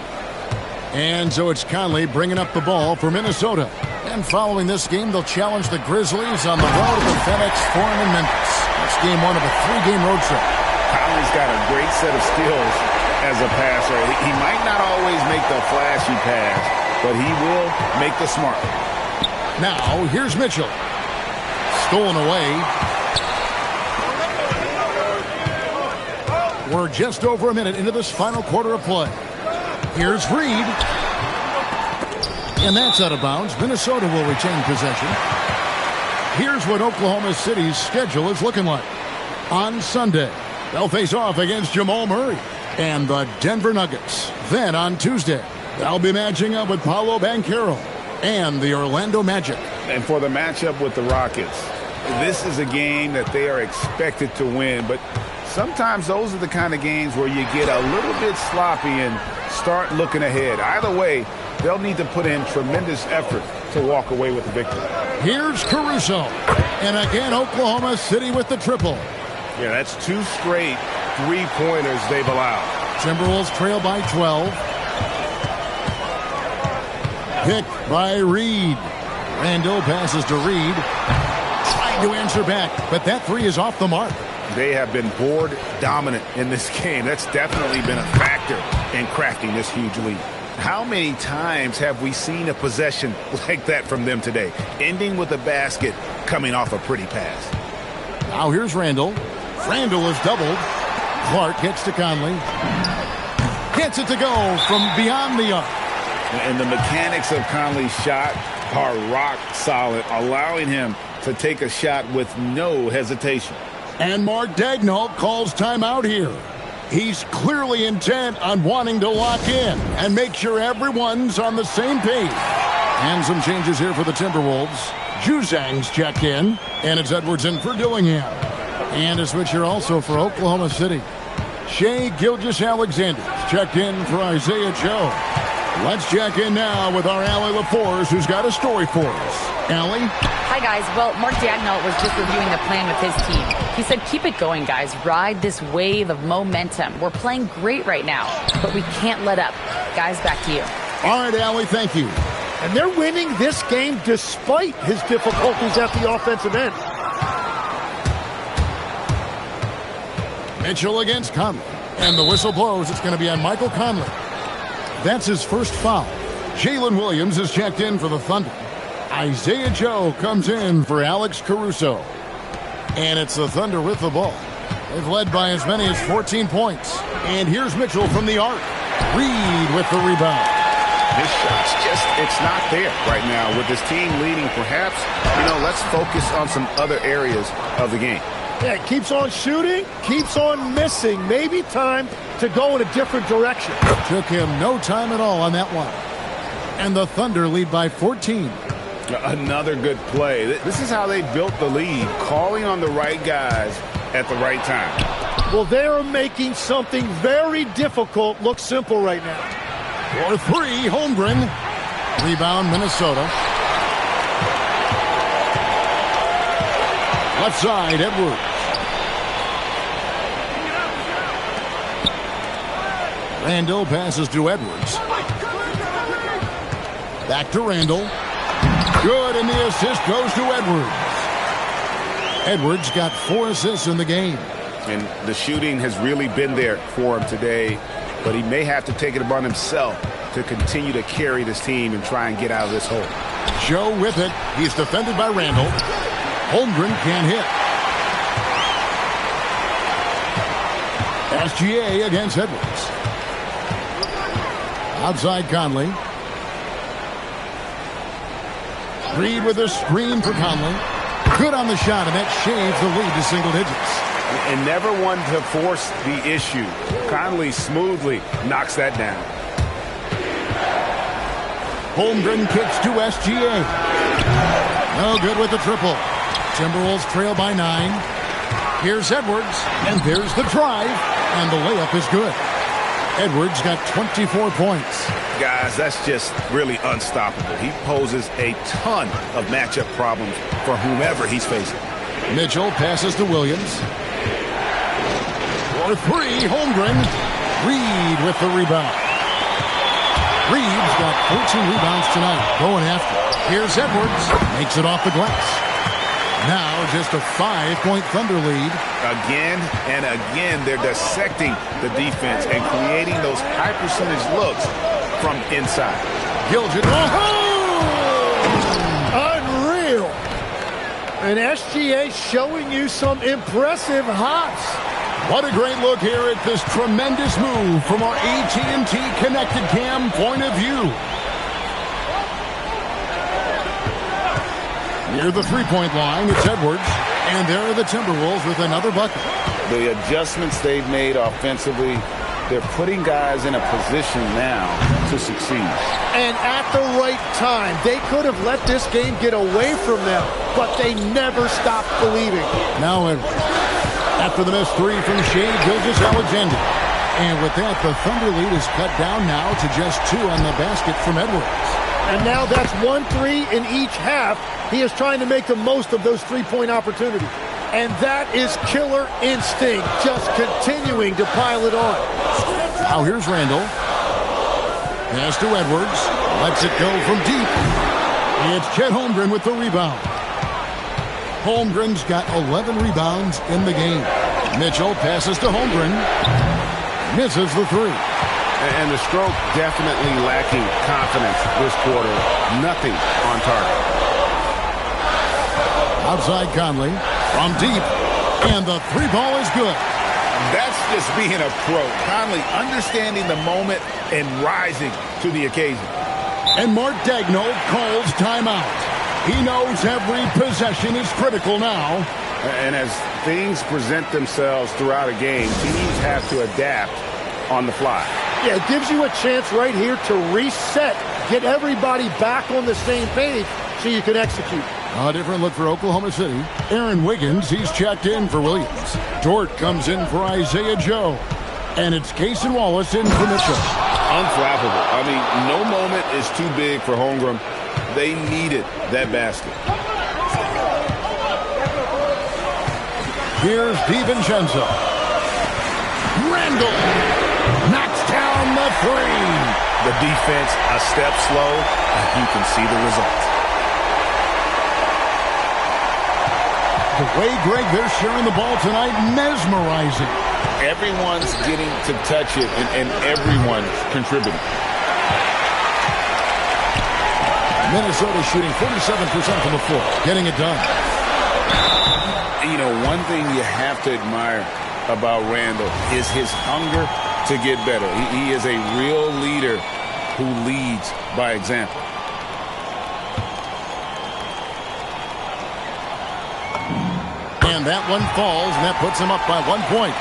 And so it's Conley bringing up the ball for Minnesota. And following this game, they'll challenge the Grizzlies on the road to the FedEx Forum in Memphis. It's game 1 of a 3-game road trip. Conley's got a great set of skills as a passer. He might not always make the flashy pass, but he will make the smart one. Now, here's Mitchell. Stolen away. We're just over a minute into this final quarter of play. Here's Reed. And that's out of bounds. Minnesota will retain possession. Here's what Oklahoma City's schedule is looking like. On Sunday, they'll face off against Jamal Murray and the Denver Nuggets. Then on Tuesday, they'll be matching up with Paolo Banchero and the Orlando Magic. And for the matchup with the Rockets, this is a game that they are expected to win, but Sometimes those are the kind of games where you get a little bit sloppy and start looking ahead. Either way, they'll need to put in tremendous effort to walk away with the victory. Here's Caruso. And again, Oklahoma City with the triple. Yeah, that's 2 straight three-pointers they've allowed. Timberwolves trail by 12. Picked by Reed. Randall passes to Reed. Trying to answer back, but that three is off the mark. They have been board dominant in this game. That's definitely been a factor in cracking this huge lead. How many times have we seen a possession like that from them today, ending with a basket coming off a pretty pass? Now here's Randall. Randall is doubled. Clark gets to Conley. Gets it to go from beyond the arc. And the mechanics of Conley's shot are rock solid, allowing him to take a shot with no hesitation. And Mark Daigneault calls timeout here. He's clearly intent on wanting to lock in and make sure everyone's on the same page. And some changes here for the Timberwolves. Juzang's checked in, and it's Edwards in for Dillingham. And a switch here also for Oklahoma City. Shai Gilgeous-Alexander's checked in for Isaiah Joe. Let's check in now with our Allie LaForce, who's got a story for us. Allie? Hi, guys. Well, Mark Daigneault was just reviewing the plan with his team. He said, keep it going, guys. Ride this wave of momentum. We're playing great right now, but we can't let up. Guys, back to you. All right, Allie, thank you. And they're winning this game despite his difficulties at the offensive end. Mitchell against Conley. And the whistle blows. It's going to be on Michael Conley. That's his first foul. Jalen Williams is checked in for the Thunder. Isaiah Joe comes in for Alex Caruso. And it's the Thunder with the ball. They've led by as many as 14 points. And here's Mitchell from the arc. Reed with the rebound. His shot's just, it's not there right now. With this team leading, perhaps, let's focus on some other areas of the game. Yeah, keeps on shooting, keeps on missing. Maybe time to go in a different direction. Took him no time at all on that one. And the Thunder lead by 14. Another good play. This is how they built the lead, calling on the right guys at the right time. Well, they are making something very difficult look simple right now. For three, Holmgren. Rebound, Minnesota. Left side, Edwards. Randall passes to Edwards. Back to Randall. Good, and the assist goes to Edwards. Edwards got 4 assists in the game. And the shooting has really been there for him today, but he may have to take it upon himself to continue to carry this team and try and get out of this hole. Joe with it. He's defended by Randall. Holmgren can't hit. SGA against Edwards. Outside Conley. Reed with a screen for Conley. Good on the shot, and that shaves the lead to single digits. And never one to force the issue. Conley smoothly knocks that down. Holmgren kicks to SGA. No good with the triple. Timberwolves trail by 9. Here's Edwards, and there's the drive, and the layup is good. Edwards got 24 points. Guys, that's just really unstoppable. He poses a ton of matchup problems for whomever he's facing. Mitchell passes to Williams. For three, Holmgren. Reed with the rebound. Reed's got 14 rebounds tonight, going after. Here's Edwards, makes it off the glass. Now just a 5-point Thunder lead. Again and again, they're dissecting the defense and creating those high percentage looks from inside. Gilgeous. Unreal. And SGA showing you some impressive hops. What a great look here at this tremendous move from our AT&T Connected Cam point of view. Near the three-point line, it's Edwards. And there are the Timberwolves with another bucket. The adjustments they've made offensively, they're putting guys in a position now to succeed. And at the right time, they could have let this game get away from them, but they never stopped believing. Now Edwards. After the missed three from Shea Gilgeous-Alexander. And with that, the Thunder lead is cut down now to just 2 on the basket from Edwards. And now that's 1-3 in each half. He is trying to make the most of those three-point opportunities. And that is killer instinct, just continuing to pile it on. Now here's Randall. Pass to Edwards. Lets it go from deep. It's Chet Holmgren with the rebound. Holmgren's got 11 rebounds in the game. Mitchell passes to Holmgren. Misses the three. And the stroke definitely lacking confidence this quarter. Nothing on target. Outside Conley. From deep. And the three ball is good. That's just being a pro. Conley understanding the moment and rising to the occasion. And Mark Daigneault calls timeout. He knows every possession is critical now. And as things present themselves throughout a game, teams have to adapt on the fly. Yeah, it gives you a chance right here to reset, get everybody back on the same page so you can execute. A different look for Oklahoma City. Aaron Wiggins, he's checked in for Williams. Dort comes in for Isaiah Joe. And it's Cason Wallace in for Mitchell. Unflappable. I mean, no moment is too big for Holmgren. They needed that basket. Here's DiVincenzo. Randall knocks down the three. The defense a step slow, and you can see the result. The way, Greg, they're sharing the ball tonight, mesmerizing. Everyone's getting to touch it, and everyone's contributing. Minnesota shooting 47% from the floor, getting it done. You know, one thing you have to admire about Randall is his hunger to get better. He is a real leader who leads by example. And that one falls, and that puts him up by 1 point.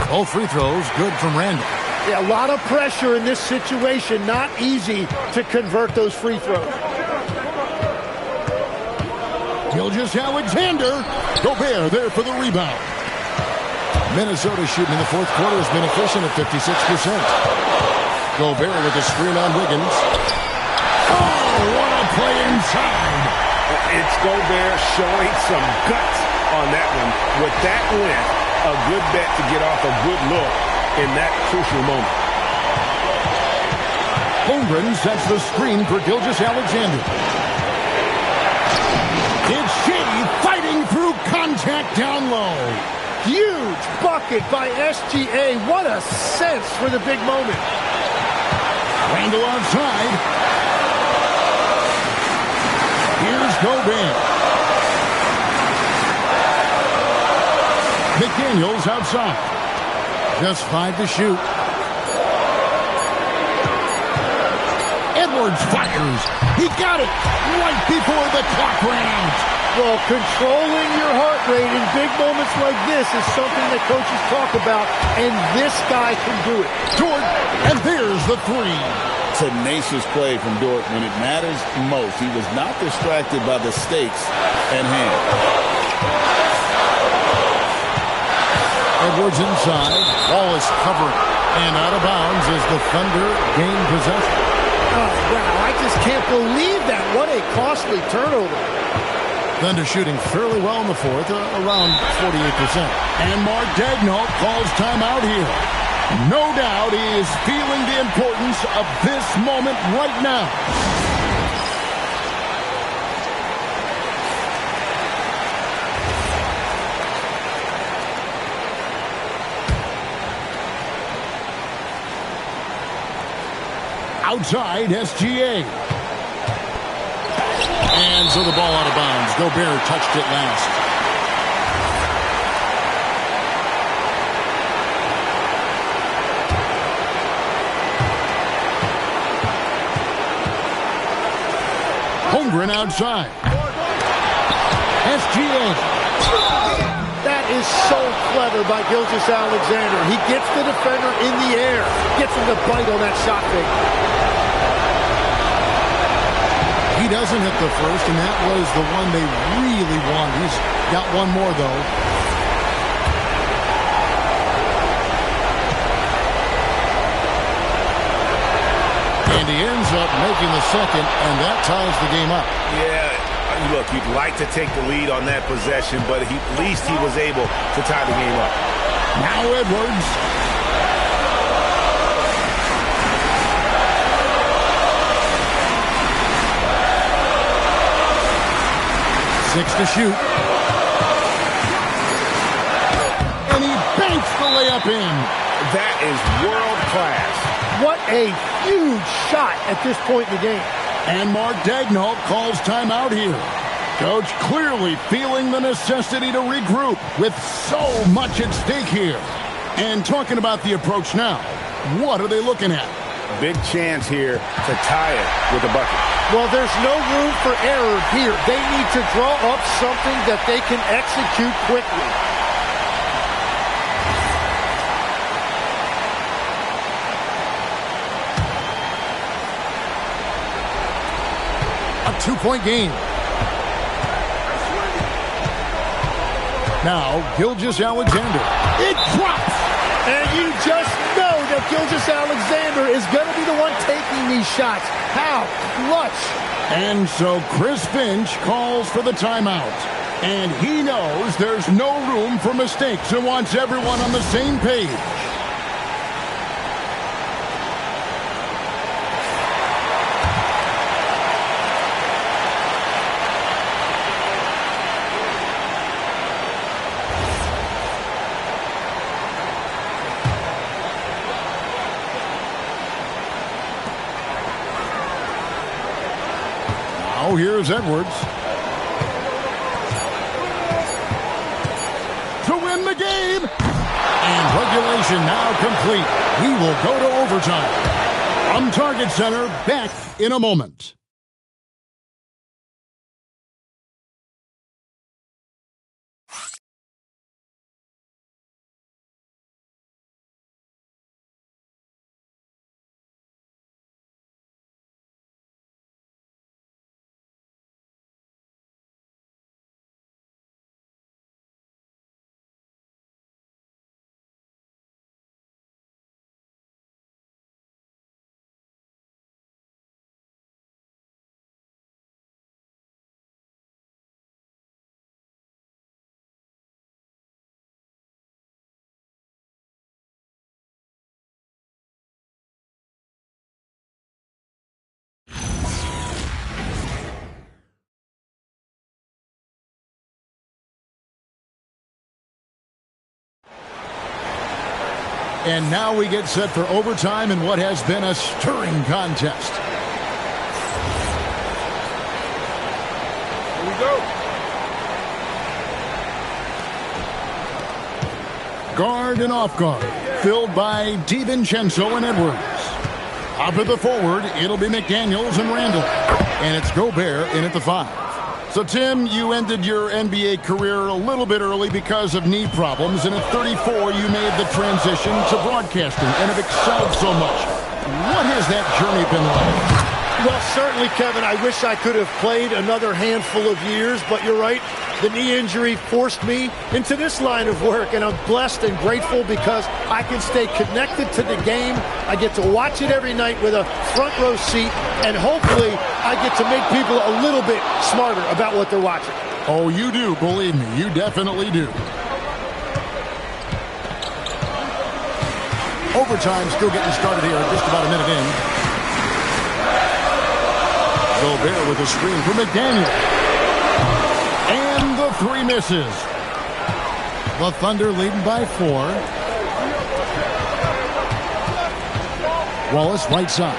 Both free throws good from Randall. Yeah, a lot of pressure in this situation. Not easy to convert those free throws. Gilgeous-Alexander. Gobert there for the rebound. Minnesota shooting in the fourth quarter has been efficient at 56%. Gobert with a screen on Wiggins. Oh, what a play inside. It's Gobert showing some guts on that one. With that length, a good bet to get off a good look in that crucial moment. Holmgren sets the screen for Gilgeous-Alexander. It's Shea fighting through contact down low. Huge bucket by SGA. What a sense for the big moment. Randall outside. Here's Gobert. McDaniels outside. Just 5 to shoot. Edwards fires. He got it right before the clock ran out. Well, controlling your heart rate in big moments like this is something that coaches talk about, and this guy can do it. Dort, and there's the three. Tenacious play from Dort when it matters most. He was not distracted by the stakes at hand. Edwards inside. Wallace covering. And out of bounds as the Thunder gain possession. Oh, wow. I just can't believe that. What a costly turnover. Thunder shooting fairly well in the fourth, around 48%. And Mark Daigneault calls timeout here. No doubt he is feeling the importance of this moment right now. Outside, SGA. And so the ball out of bounds. Gobert touched it last. Holmgren outside. SGA. That is so clever by Gilgeous-Alexander. He gets the defender in the air, gets him to bite on that shot fake. He doesn't hit the first, and that was the one they really won. He's got one more, though. And he ends up making the second, and that ties the game up. Yeah, look, you'd like to take the lead on that possession, but at least he was able to tie the game up. Now Edwards. 6 to shoot. And he banks the layup in. That is world class. What a huge shot at this point in the game. And Mark Daigneault calls timeout here. Coach clearly feeling the necessity to regroup with so much at stake here. And talking about the approach now, what are they looking at? Big chance here to tie it with a bucket. Well, there's no room for error here. They need to draw up something that they can execute quickly. A 2-point game. Now, Gilgeous-Alexander. It drops! And you just know that Gilgeous-Alexander is going to be the one taking these shots. How clutch! And so Chris Finch calls for the timeout. And he knows there's no room for mistakes and wants everyone on the same page. Now here's Edwards. To win the game. And regulation now complete. We will go to overtime. From Target Center, back in a moment. And now we get set for overtime in what has been a stirring contest. Here we go. Guard and off guard, filled by DiVincenzo and Edwards. Up at the forward, it'll be McDaniels and Randall. And it's Gobert in at the 5. So, Tim, you ended your NBA career a little bit early because of knee problems, and at 34, you made the transition to broadcasting and have excelled so much. What has that journey been like? Well, certainly, Kevin, I wish I could have played another handful of years, but you're right. The knee injury forced me into this line of work, and I'm blessed and grateful because I can stay connected to the game. I get to watch it every night with a front row seat, and hopefully I get to make people a little bit smarter about what they're watching. Oh, you do, believe me. You definitely do. Overtime still getting started here, just about a minute in. Gobert with a screen for McDaniel. And the 3 misses. The Thunder leading by 4. Wallace right side.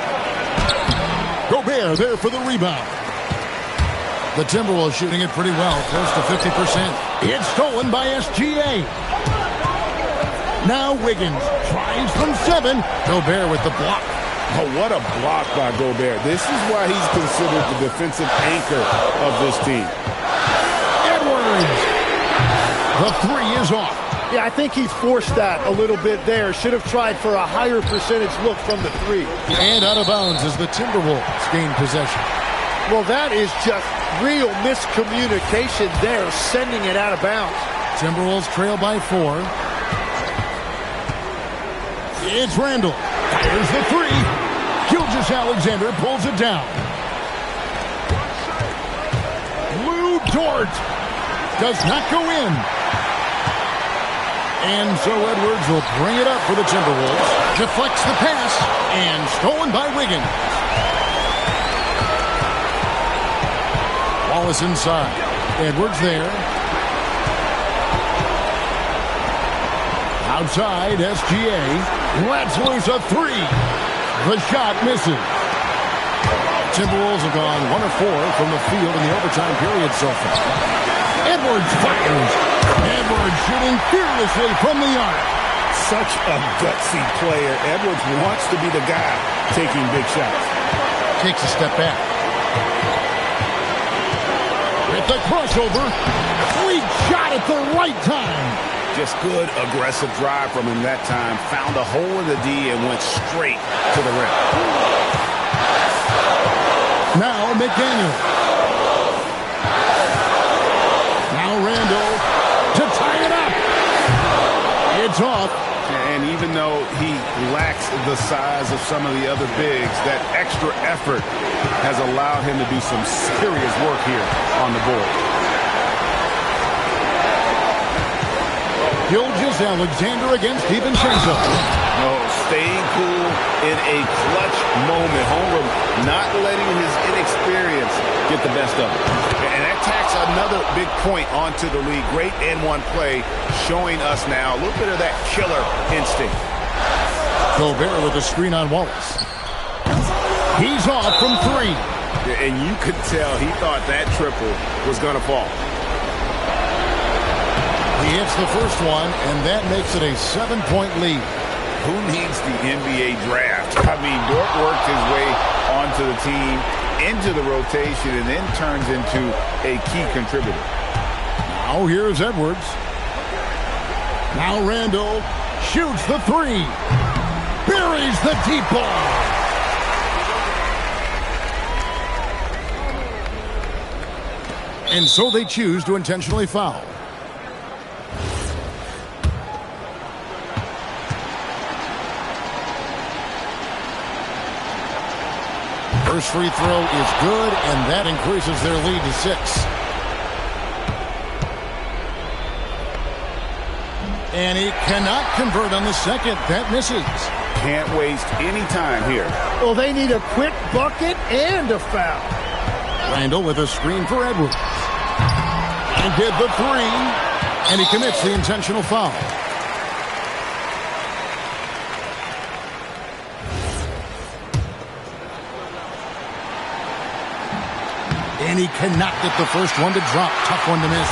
Gobert there for the rebound. The Timberwolves shooting it pretty well, close to 50%. It's stolen by SGA. Now Wiggins tries from 7. Gobert with the block. Oh, what a block by Gobert. This is why he's considered the defensive anchor of this team. Edwards. The 3 is off. Yeah, I think he's forced that a little bit there. Should have tried for a higher percentage look from the three. And out of bounds as the Timberwolves gain possession. Well, that is just real miscommunication there, sending it out of bounds. Timberwolves trail by 4. It's Randall. Fires the three. Gilgeous-Alexander pulls it down. Lou Dort does not go in. And so Edwards will bring it up for the Timberwolves. Deflects the pass and stolen by Wiggins. Wallace inside. Edwards there. Outside, SGA. Lets loose a three. The shot misses. Timberwolves have gone 1 of 4 from the field in the overtime period so far. Edwards fires. Edwards shooting fearlessly from the arc. Such a gutsy player. Edwards wants to be the guy taking big shots. Takes a step back. With the crossover. Sweet shot at the right time. Just good aggressive drive from him that time. Found a hole in the D and went straight to the rim. Now McDaniel. Now Randall to tie it up. It's off. And even though he lacks the size of some of the other bigs, that extra effort has allowed him to do some serious work here on the board. Gilgeous-Alexander against DiVincenzo. No, staying cool in a clutch moment. Holmgren not letting his inexperience get the best of him. And that tacks another big point onto the league. Great N1 play showing us now a little bit of that killer instinct. Gobert with a screen on Wallace. He's off from 3. And you could tell he thought that triple was going to fall. He hits the first one, and that makes it a 7-point lead. Who needs the NBA draft? I mean, Dort worked his way onto the team, into the rotation, and then turns into a key contributor. Now here's Edwards. Now Randall shoots the 3. Buries the deep ball. And so they choose to intentionally foul. First free throw is good, and that increases their lead to 6. And he cannot convert on the second. That misses. Can't waste any time here. Well, they need a quick bucket and a foul. Randall with a screen for Edwards. And did the 3. And he commits the intentional foul. And he cannot get the first one to drop. Tough one to miss.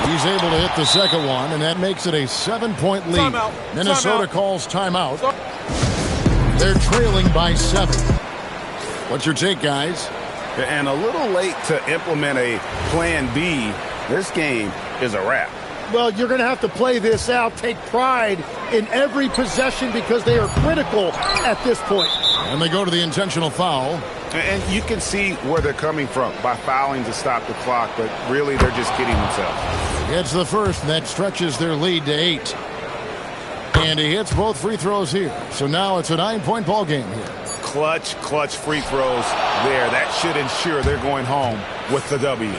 He's able to hit the second one, and that makes it a 7-point lead. Timeout. Minnesota calls timeout. They're trailing by 7. What's your take, guys? And a little late to implement a plan B. This game is a wrap. Well, you're going to have to play this out, take pride in every possession because they are critical at this point. And they go to the intentional foul. And you can see where they're coming from by fouling to stop the clock, but really they're just kidding themselves. It's the first, and that stretches their lead to 8. And he hits both free throws here. So now it's a 9-point ball game here. Clutch free throws there. That should ensure they're going home with the W.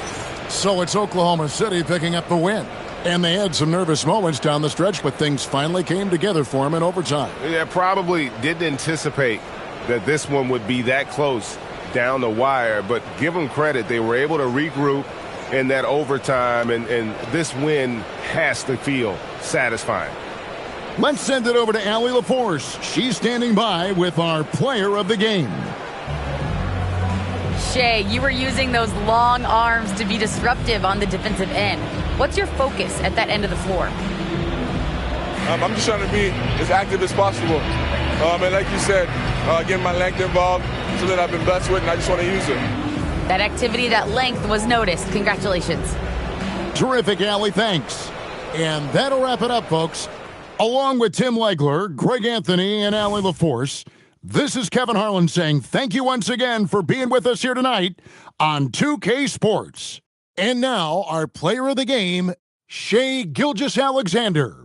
So it's Oklahoma City picking up the win. And they had some nervous moments down the stretch, but things finally came together for them in overtime. Yeah, probably didn't anticipate that this one would be that close down the wire, but give them credit. They were able to regroup in that overtime, and this win has to feel satisfying. Let's send it over to Allie LaForce. She's standing by with our player of the game. Shea, you were using those long arms to be disruptive on the defensive end. What's your focus at that end of the floor? I'm just trying to be as active as possible. And like you said, getting my length involved, so that I've been blessed with, and I just want to use it. That activity, that length was noticed. Congratulations. Terrific, Allie. Thanks. And that'll wrap it up, folks. Along with Tim Legler, Greg Anthony, and Allie LaForce, this is Kevin Harlan saying thank you once again for being with us here tonight on 2K Sports. And now, our player of the game, Shai Gilgeous-Alexander.